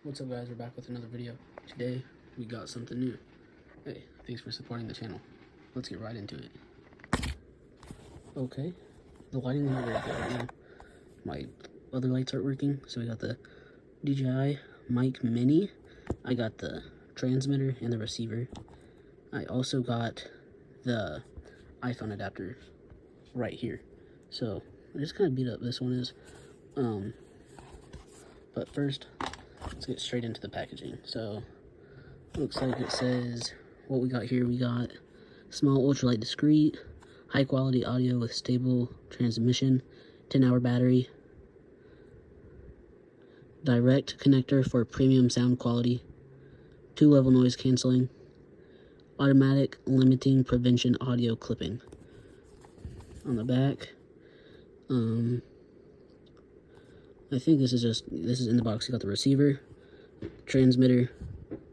What's up, guys? We're back with another video. Today we got something new. Hey, thanks for supporting the channel. Let's get right into it. Okay, the lighting is not very good right now. My other lights aren't working, so we got the DJI MIC MINI. I got the transmitter and the receiver. I also got the iPhone adapter right here. So I just kind of beat up this one is. But first, let's get straight into the packaging. So looks like it says what we got here. We got small ultralight discrete, high quality audio with stable transmission, 10-hour battery, direct connector for premium sound quality, 2-level noise canceling, automatic limiting prevention audio clipping. On the back, I think this is in the box. You got the receiver, transmitter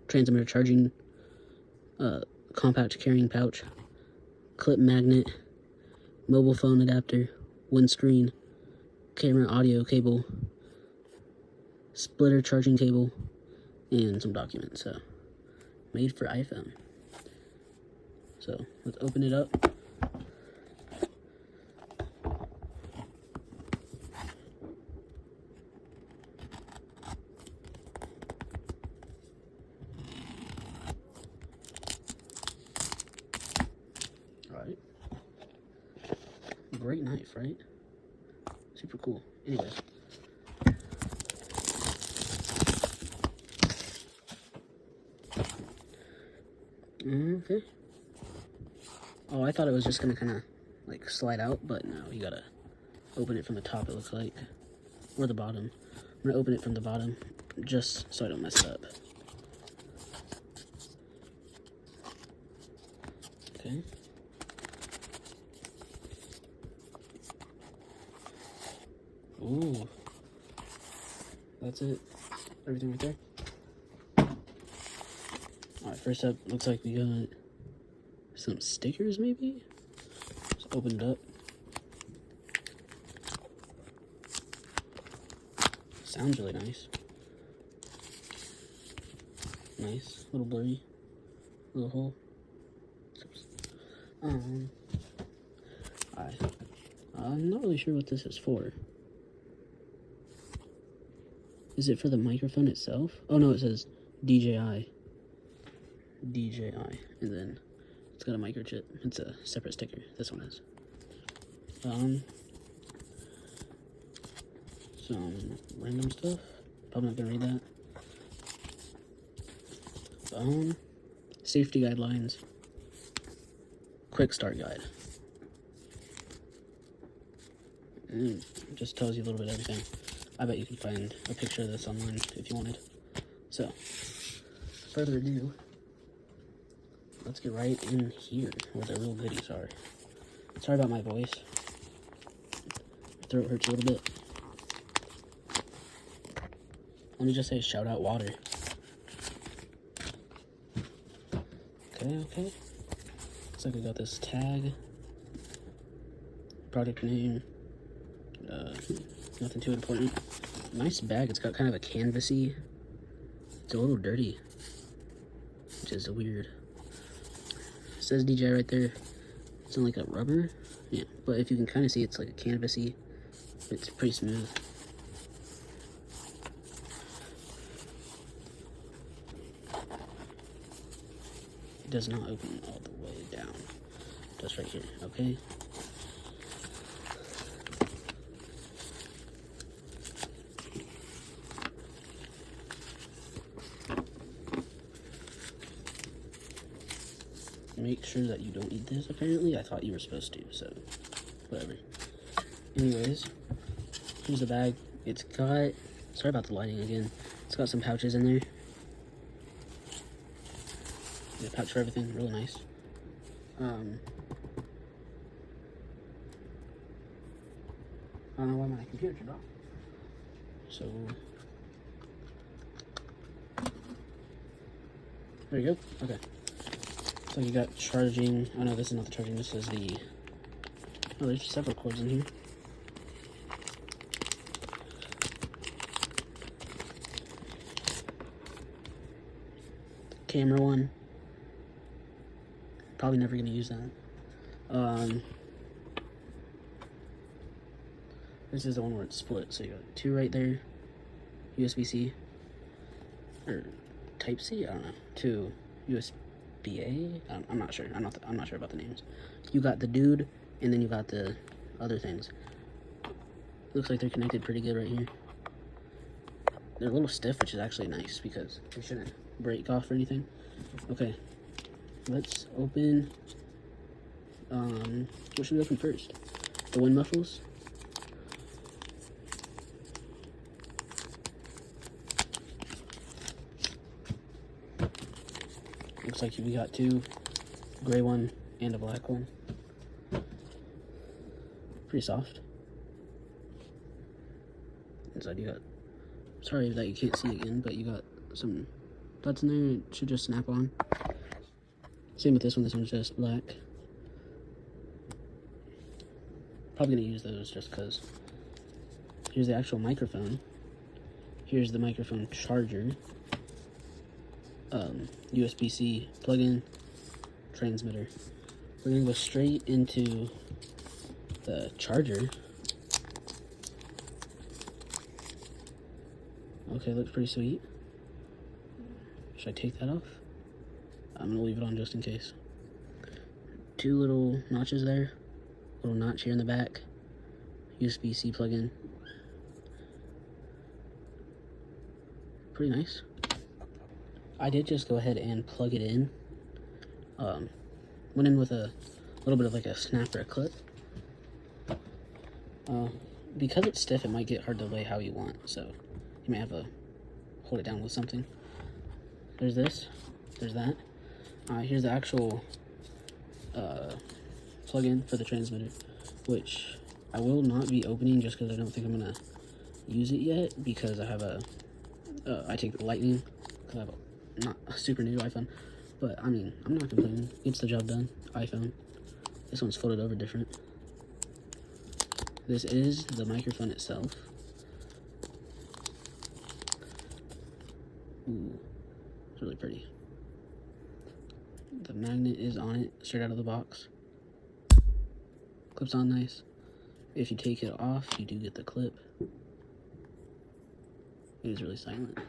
charging, compact carrying pouch, clip magnet, mobile phone adapter, windscreen, camera audio cable, splitter charging cable, and some documents. So, made for iPhone. So, let's open it up. Alright. Great knife, right? Super cool. Anyways. Okay. Oh, I thought it was just gonna kind of like slide out, but no, you gotta open it from the top, it looks like. Or the bottom. I'm gonna open it from the bottom just so I don't mess it up. Okay. Ooh. That's it. Everything right there. Alright, first up, looks like we got some stickers, maybe? Just open it up. Sounds really nice. Nice. Little blurry. Little hole. I'm not really sure what this is for. Is it for the microphone itself? Oh no, it says DJI. DJI. And then it's got a microchip. It's a separate sticker. This one is. Some random stuff. Probably not gonna read that. Safety guidelines. Quick start guide. And it just tells you a little bit of everything. I bet you can find a picture of this online if you wanted. So, further ado, let's get right in here where the real goodies are. Sorry about my voice. My throat hurts a little bit. Let me just say shout out water. Okay. Looks like we got this tag. Product name. Nothing too important. Nice bag. It's got kind of a canvasy. It's a little dirty, which is weird. It says DJI right there. It's not like a rubber. Yeah, but if you can kind of see, it's like a canvasy. It's pretty smooth. It does not open all the way down. Just right here, okay? Make sure that you don't eat this, apparently. I thought you were supposed to, so whatever. Anyways, here's the bag. It's got, sorry about the lighting again. It's got some pouches in there. Yeah, pouch for everything, really nice. I don't know why my computer turned off. So, there you go. Okay. So you got charging. Oh no, this is not the charging. This is the. Oh, there's several cords in here. camera one. Probably never gonna use that. This is the one where it's split, so you got 2 right there, USB-C, or Type-C, I don't know, 2 USB-A, I'm not sure, I'm not sure about the names. You got the dude, and then you got the other things. Looks like they're connected pretty good right here. They're a little stiff, which is actually nice, because they shouldn't break off or anything. Okay, let's open, what should we open first? The wind muffles? Looks like we got 2, gray one and a black one. Pretty soft. Inside you got, sorry that you can't see again, but you got some dots in there. It should just snap on. Same with this one. This one's just black. Probably gonna use those just because. Here's the actual microphone. Here's the microphone charger. USB-C plug-in transmitter. We're gonna go straight into the charger. Okay, looks pretty sweet. Should I take that off? I'm gonna leave it on just in case. 2 little notches there. Little notch here in the back. USB-C plug-in. Pretty nice. I did just go ahead and plug it in. Went in with a little bit of like a snap or a clip. Because it's stiff, it might get hard to lay how you want, so you may have to hold it down with something. There's this. There's that. Here's the actual plug-in for the transmitter, which I will not be opening just because I don't think I'm gonna use it yet, because I have a I take the Lightning because I have a not a super new iPhone, but I mean, I'm not complaining. Gets the job done. iPhone. This one's folded over different. This is the microphone itself. Ooh, it's really pretty. The magnet is on it, straight out of the box. Clips on nice. If you take it off, you do get the clip. It is really silent.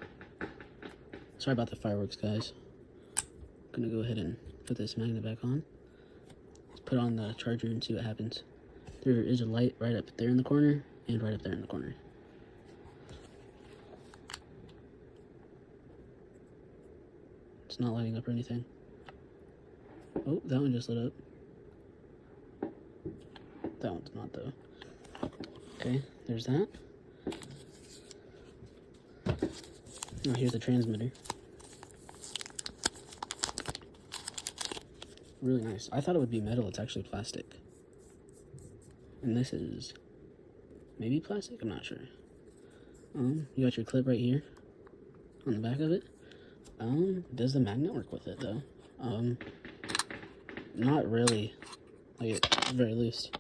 Sorry about the fireworks, guys. I'm gonna go ahead and put this magnet back on. Let's put on the charger and see what happens. There is a light right up there in the corner and right up there in the corner. It's not lighting up or anything. Oh, that one just lit up. That one's not though. Okay, there's that. Now here's the transmitter. Really nice. I thought it would be metal. It's actually plastic. And this is maybe plastic? I'm not sure. You got your clip right here on the back of it. Does the magnet work with it though? Not really. Like, it's very loose.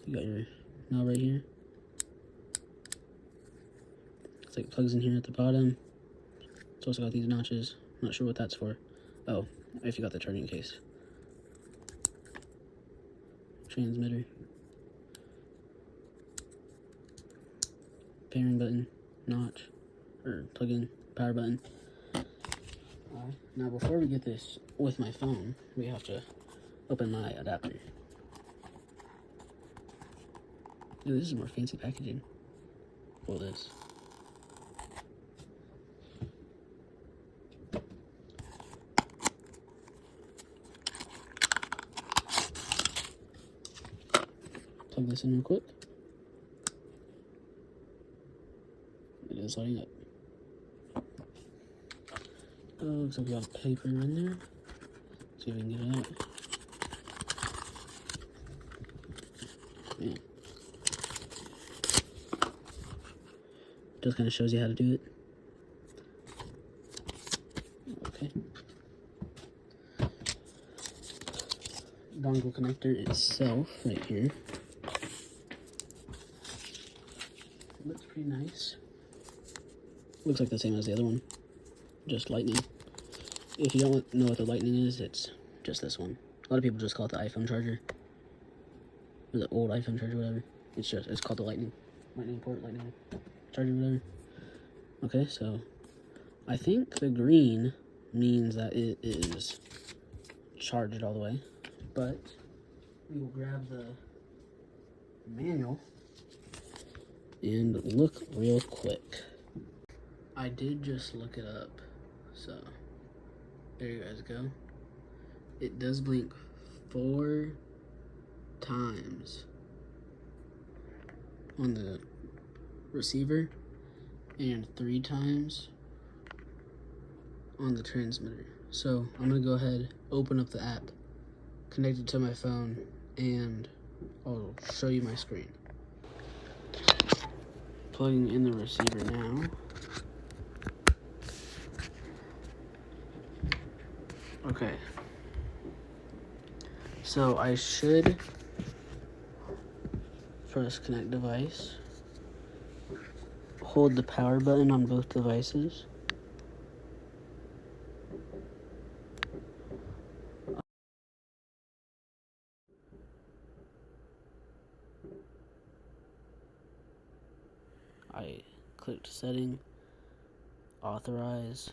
You got your knob right here. It's like plugs in here at the bottom. It's also got these notches. I'm not sure what that's for. Oh, if you got the charging case. Transmitter. Pairing button. Notch. Or plug-in power button. Now before we get this with my phone, we have to open my adapter. Ooh, this is more fancy packaging. For this. Plug this in real quick. It is lighting up. Oh, looks like we got paper in there. See if we can get it out. Yeah. Just kind of shows you how to do it. Okay. Dongle connector itself, right here. Looks pretty nice. Looks like the same as the other one, just lightning. If you don't know what the lightning is, it's just this one. A lot of people just call it the iPhone charger, or the old iPhone charger, whatever. It's called the lightning port, lightning charger, whatever. Okay, so I think the green means that it is charged all the way, but we will grab the manual and look real quick. I did just look it up, so there you guys go. It does blink 4 times on the receiver and 3 times on the transmitter. So I'm gonna go ahead, open up the app, connect it to my phone, and I'll show you my screen. Plugging in the receiver now. Okay. So I should press connect device, hold the power button on both devices. I clicked setting, authorize.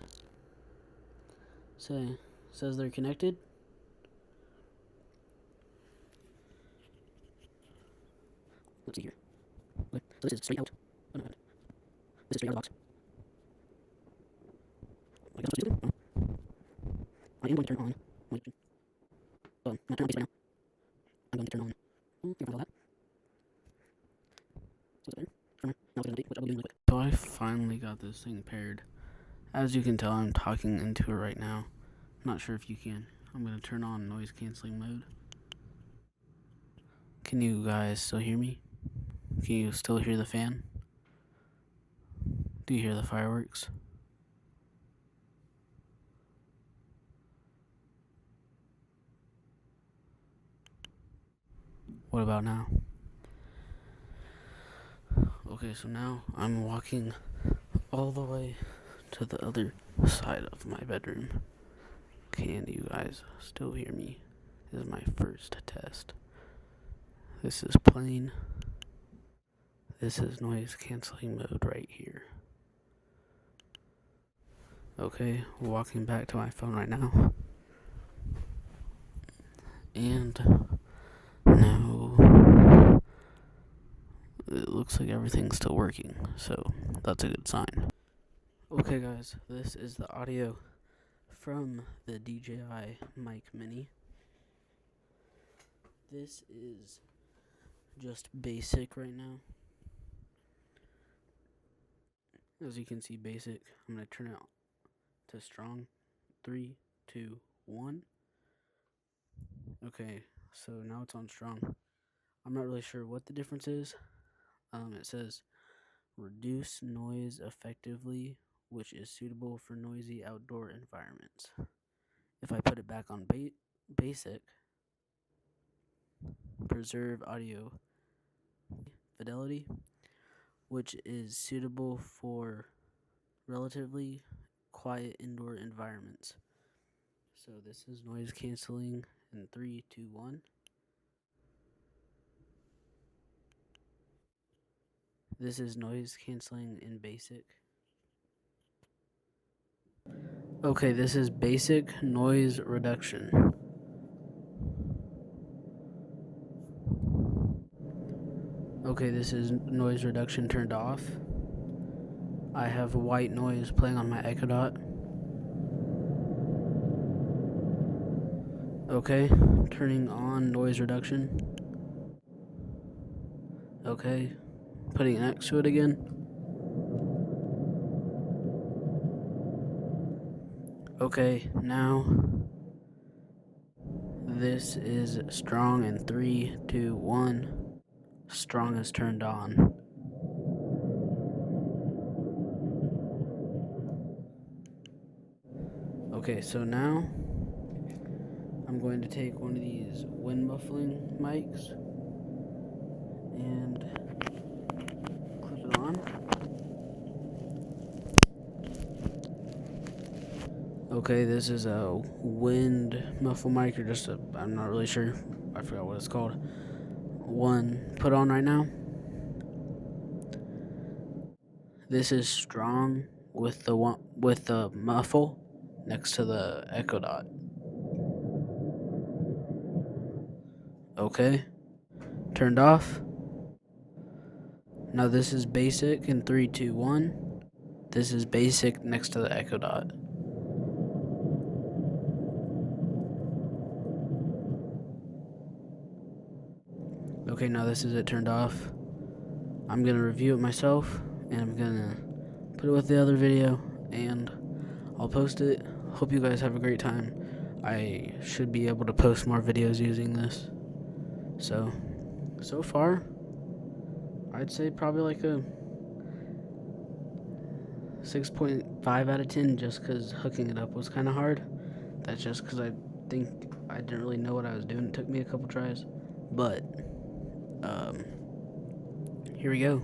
Says they're connected. Let's see here. Okay, so this is straight out. Oh, no, this is straight out of the box. I guess I'm supposed to do it? I am going to turn on my I'm not turning on base right now. I'm going to turn on all that. So it's better. Now it's going to update, which I'll be doing really quick. So I finally got this thing paired. As you can tell, I'm talking into it right now. I'm not sure if you can. I'm going to turn on noise canceling mode. Can you guys still hear me? Can you still hear the fan? Do you hear the fireworks? What about now? Okay, so now I'm walking all the way to the other side of my bedroom. Can you guys still hear me? This is my first test. This is plain. This is noise canceling mode right here. Okay, walking back to my phone right now. And now it looks like everything's still working, so that's a good sign. Okay guys, this is the audio from the DJI MIC MINI. This is just basic right now. As you can see, basic. I'm going to turn it to strong. 3, 2, 1. Okay, so now it's on strong. I'm not really sure what the difference is. It says reduce noise effectively, which is suitable for noisy outdoor environments. If I put it back on basic, preserve audio fidelity, which is suitable for relatively quiet indoor environments. So this is noise canceling in 3, 2, 1. This is noise canceling in basic. Okay, this is basic noise reduction. Okay, this is noise reduction turned off. I have white noise playing on my Echo Dot. Okay, turning on noise reduction. Okay, putting it next to it again. Okay, now this is strong in 3, 2, 1. Strong is turned on. Okay, so now I'm going to take one of these wind muffling mics and clip it on. Okay, this is a wind muffle mic, or just a, I'm not really sure. I forgot what it's called. One put on right now. This is strong with the one with the muffle next to the echo dot. Okay, turned off. Now this is basic in 3, 2, 1. This is basic next to the echo dot. Okay, now this is it turned off. I'm gonna review it myself, and I'm gonna put it with the other video, and I'll post it. Hope you guys have a great time. I should be able to post more videos using this. So far, I'd say probably like a 6.5 out of 10, just because hooking it up was kind of hard. That's just because I think I didn't really know what I was doing. It took me a couple tries, but um, here we go.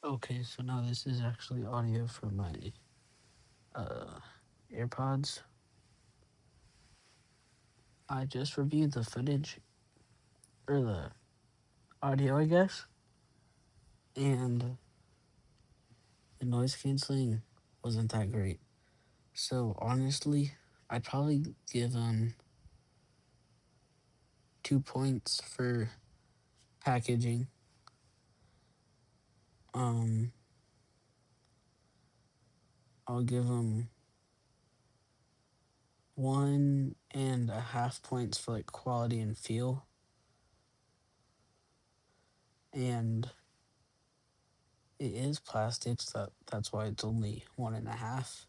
Okay, so now this is actually audio for my uh, AirPods. I just reviewed the footage, or the audio, I guess, and the noise canceling wasn't that great. So honestly, I'd probably give 2 points for packaging. Um, I'll give them 1.5 points for like quality and feel, and it is plastic, so that's why it's only 1.5,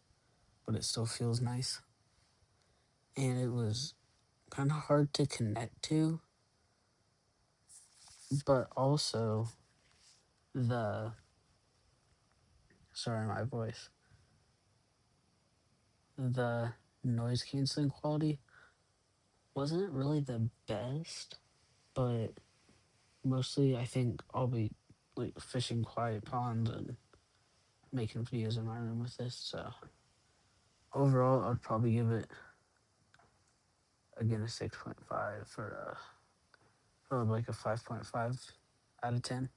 but it still feels nice. And it was kind of hard to connect to, but also the sorry, my voice. The noise canceling quality wasn't really the best, but mostly I think I'll be like fishing quiet ponds and making videos in my room with this. So overall, I'd probably give it again a 6.5 for like a 5.5 out of 10.